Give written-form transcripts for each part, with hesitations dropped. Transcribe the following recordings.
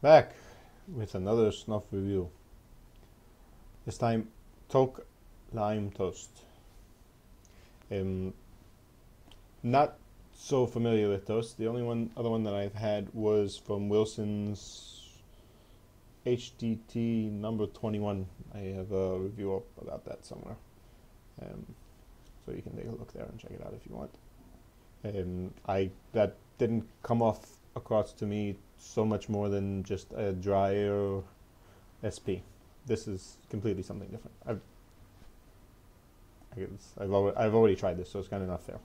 Back with another snuff review. This time, Toque lime toast. Not so familiar with toast. The only other one that I've had was from Wilson's HDT number 21. I have a review up about that somewhere, so you can take a look there and check it out if you want. That didn't come off across to me so much more than just a drier SP. This is completely something different. I've already tried this, so it's kind of not fair.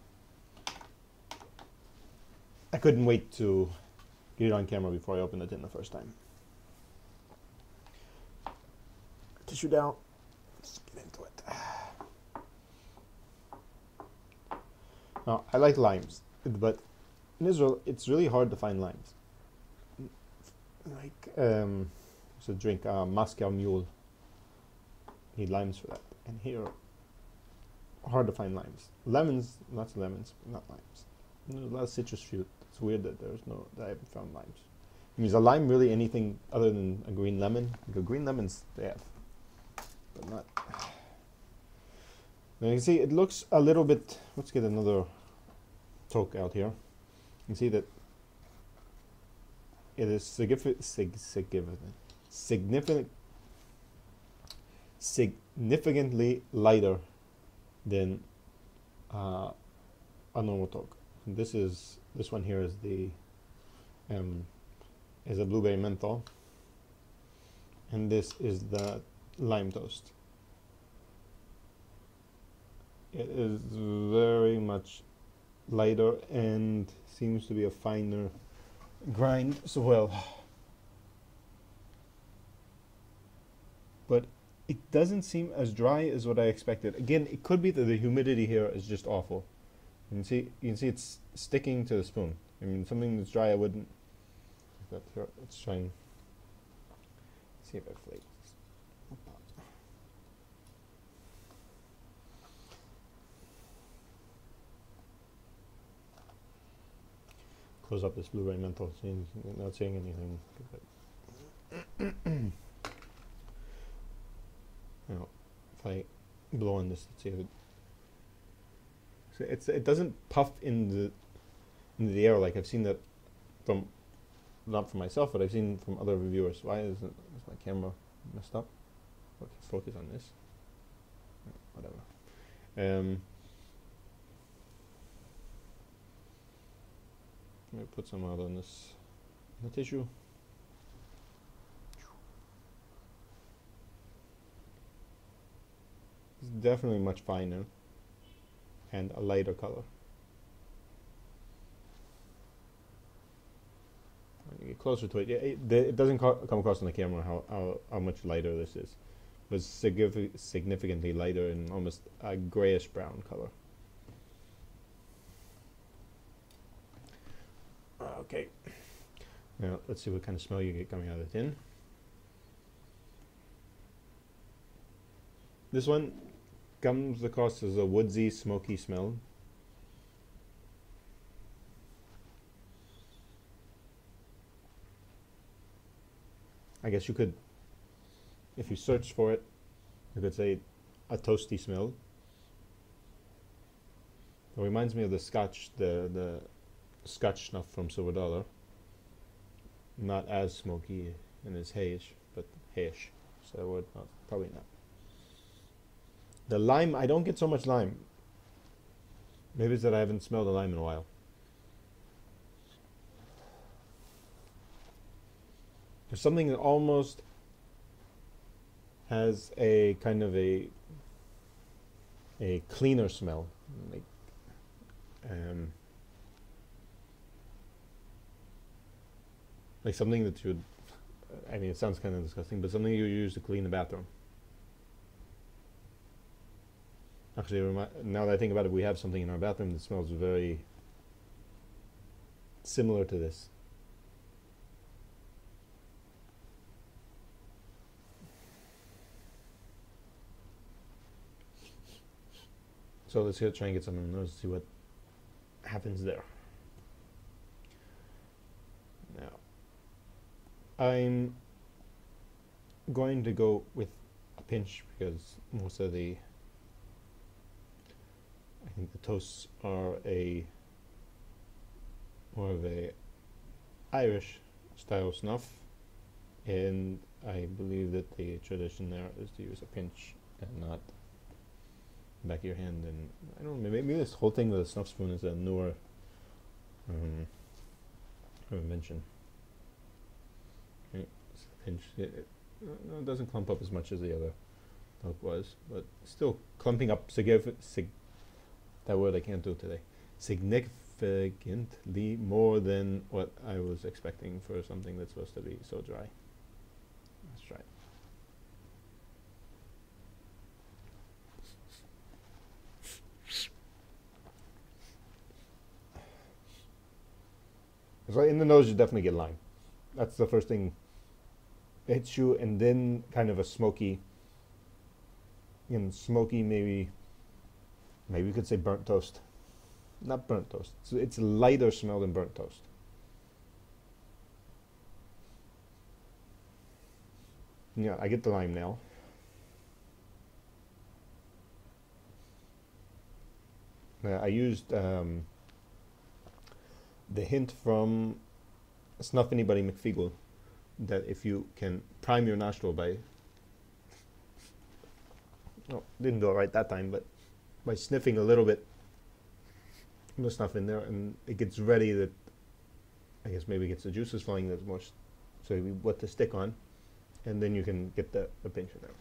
I couldn't wait to get it on camera before I opened it in the first time. Tissue down. Let's get into it. Now, I like limes, but in Israel, it's really hard to find limes. Like, it's a drink, Moscow Mule. Need limes for that. And here, hard to find limes. Lemons, lots of lemons, but not limes. There's a lot of citrus fruit. It's weird that that I haven't found limes. I mean, is a lime really anything other than a green lemon? Like green lemons, they have, but not. Now you can see it looks a little bit. Let's get another Toque out here. You can see that it is significantly lighter than a normal Toque. This one here is the is a blueberry menthol, and this is the lime toast. It is very much lighter and seems to be a finer grind as well, but it doesn't seem as dry as what I expected. Again, it could be that the humidity here is just awful. You can see it's sticking to the spoon. I mean, something that's dry, I wouldn't. Let's try and see if I flake. Close up this blueberry menthol. Not seeing anything. Now, if I blow on this, let's see if it doesn't puff in the air like I've seen that from, not from myself, but I've seen from other reviewers. Why is my camera messed up? Okay, focus on this. Whatever. Let me put some out on this the tissue. It's definitely much finer and a lighter color. When you get closer to it, yeah, it doesn't come across on the camera how much lighter this is. But it's significantly lighter and almost a grayish brown color. Okay, now let's see what kind of smell you get coming out of the tin. This one comes across as a woodsy, smoky smell. I guess you could, if you search for it, you could say a toasty smell. It reminds me of the Scotch, the Scotch snuff from Silver Dollar. Not as smoky and as hayish, but hayish. So probably not. The lime, I don't get so much lime. Maybe it's that I haven't smelled a lime in a while. There's something that almost has a kind of a cleaner smell, like something that you would, I mean, it sounds kind of disgusting, but something you use to clean the bathroom. Actually, now that I think about it, we have something in our bathroom that smells very similar to this. So let's try and get some in the nose to see what happens there. Now, I'm going to go with a pinch because most of the, I think the toasts are more of a Irish style snuff, and I believe that the tradition there is to use a pinch and not the back of your hand. And I don't know, maybe this whole thing with a snuff spoon is a newer invention. Okay, so pinch. It doesn't clump up as much as the other Toque was, but still clumping up that word I can't do today. Significantly more than what I was expecting for something that's supposed to be so dry. Let's try it. So in the nose, you definitely get lime. That's the first thing that hits you, and then kind of a smoky, maybe you could say burnt toast. Not burnt toast. It's a lighter smell than burnt toast. Yeah, I get the lime now. I used the hint from Snuff Anybody McFeagle that if you can prime your nostril by, oh, didn't do it right that time, but by sniffing a little bit of the snuff in there, and it gets ready, that I guess maybe gets the juices flowing, there's more, so you put the stick on, and then you can get the pinch in there.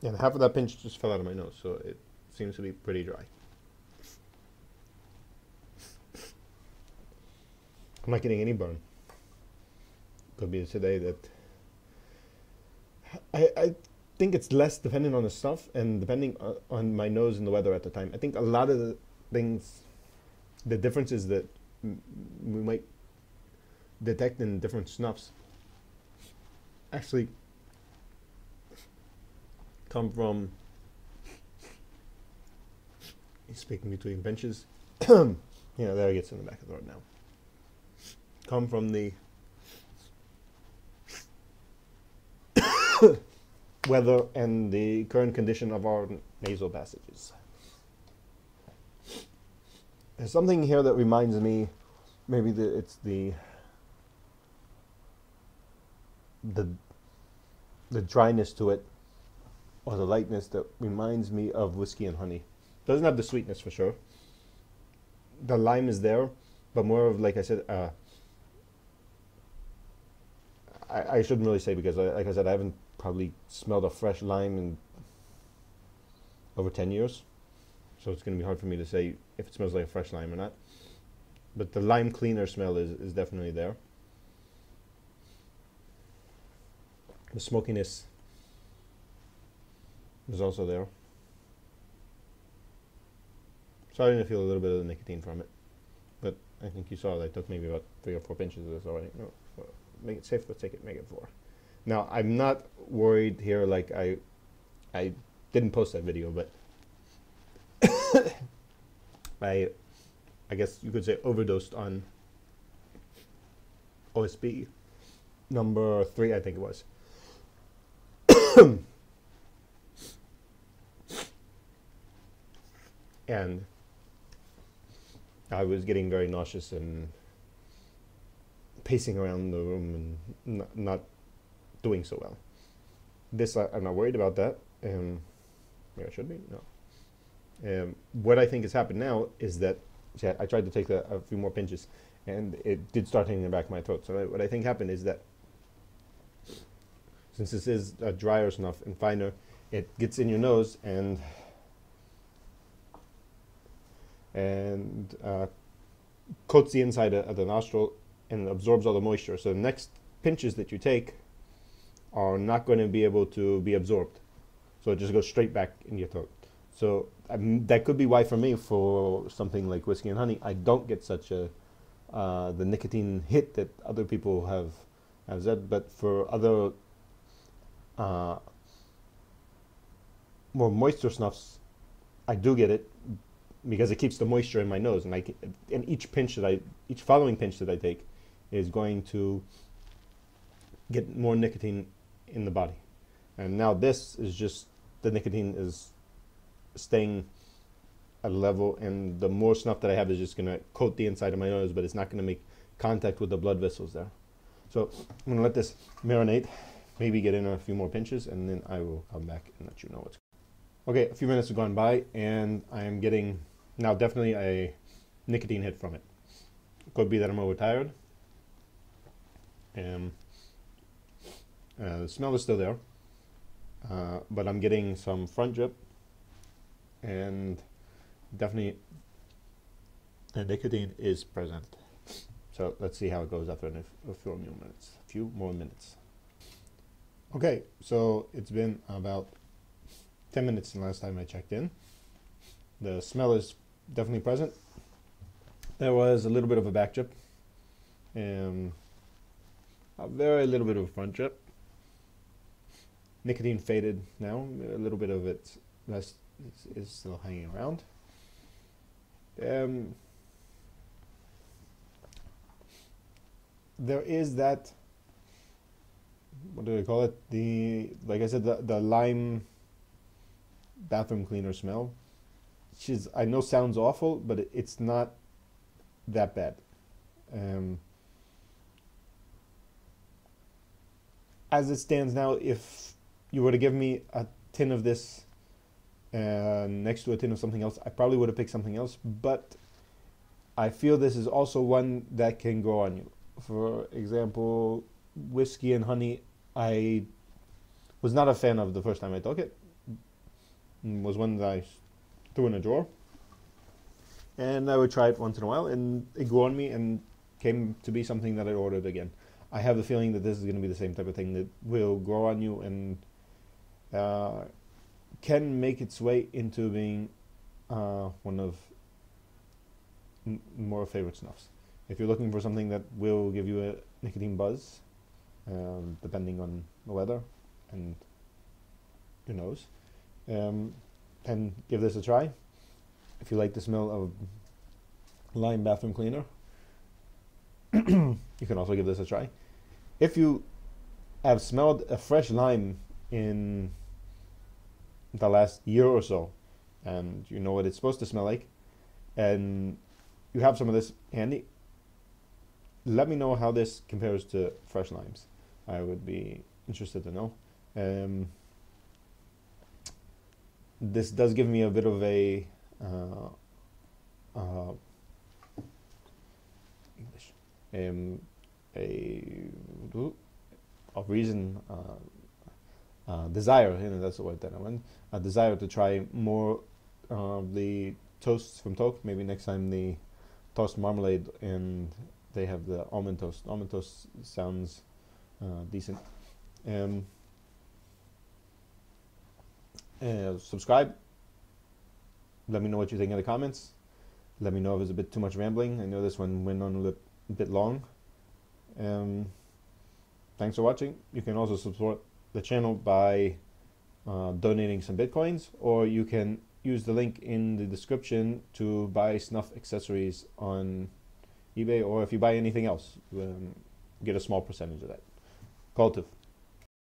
And half of that pinch just fell out of my nose, so it seems to be pretty dry. I'm not getting any burn. Could be today that I think it's less dependent on the stuff and depending on my nose and the weather at the time. I think a lot of the things, the differences that we might detect in different snuffs actually come from, he's speaking between benches. Yeah, there he gets in the back of the throat now. Come from the weather and the current condition of our nasal passages. There's something here that reminds me, maybe it's the dryness to it, or the lightness that reminds me of whiskey and honey. Doesn't have the sweetness for sure. The lime is there, but more of, like I said, I shouldn't really say, because like I said, I haven't probably smelled a fresh lime in over 10 years. So it's going to be hard for me to say if it smells like a fresh lime or not. But the lime cleaner smell is definitely there. The smokiness is also there. Starting to feel a little bit of the nicotine from it. But I think you saw that I took maybe about 3 or 4 pinches of this already. No, make it safe, let's take it, make it 4. Now, I'm not worried here, like I didn't post that video, but I guess you could say overdosed on OSB number 3, I think it was. And I was getting very nauseous and pacing around the room and not doing so well. This, I'm not worried about that. Maybe I should be, no. What I think has happened now is that, see, I tried to take a few more pinches, and it did start hitting the back of my throat. So what I think happened is that, since this is a drier snuff and finer, it gets in your nose and coats the inside of the nostril and absorbs all the moisture. So the next pinches that you take are not going to be able to be absorbed. So it just goes straight back in your throat. So that could be why, for me, for something like whiskey and honey, I don't get such a the nicotine hit that other people have said. But for other more moisture snuffs, I do get it, because it keeps the moisture in my nose, and each following pinch that I take is going to get more nicotine in the body. And now this is just, the nicotine is staying at a level, and the more snuff that I have is just going to coat the inside of my nose, but it's not going to make contact with the blood vessels there. So I'm going to let this marinate, maybe get in a few more pinches, and then I will come back and let you know what's going on. Okay, a few minutes have gone by, and I am getting now definitely a nicotine hit from it. It could be that I'm overtired. The smell is still there, but I'm getting some front drip, and definitely the nicotine is present. So let's see how it goes after a few more minutes. Okay, so it's been about 10 minutes since last time I checked in. The smell is definitely present. There was a little bit of a back drip, and a very little bit of a front drip. Nicotine faded now. A little bit of it is still hanging around. There is that, what do they call it? Like I said, the lime bathroom cleaner smell, which is, I know sounds awful, but it's not that bad. As it stands now, if you were to give me a tin of this next to a tin of something else, I probably would have picked something else, but I feel this is also one that can grow on you. For example, whiskey and honey, I was not a fan of the first time I took it. It was one that I threw in a drawer, and I would try it once in a while, and it grew on me and came to be something that I ordered again. I have the feeling that this is going to be the same type of thing that will grow on you and can make its way into being one of more favorite snuffs. If you're looking for something that will give you a nicotine buzz, depending on the weather and your nose, then give this a try. If you like the smell of lime bathroom cleaner, you can also give this a try. If you have smelled a fresh lime in the last year or so, and you know what it's supposed to smell like, and you have some of this handy, let me know how this compares to fresh limes. I would be interested to know. This does give me a bit of a reason, desire, that's the word that I want, a desire to try more of the toasts from Toque. Maybe next time the toast marmalade, and they have the almond toast. Almond toast sounds decent. Subscribe. Let me know what you think in the comments. Let me know if it's a bit too much rambling. I know this one went on a bit long. Thanks for watching. You can also support the channel by donating some bitcoins, or you can use the link in the description to buy snuff accessories on eBay, or if you buy anything else, get a small percentage of that. Call to.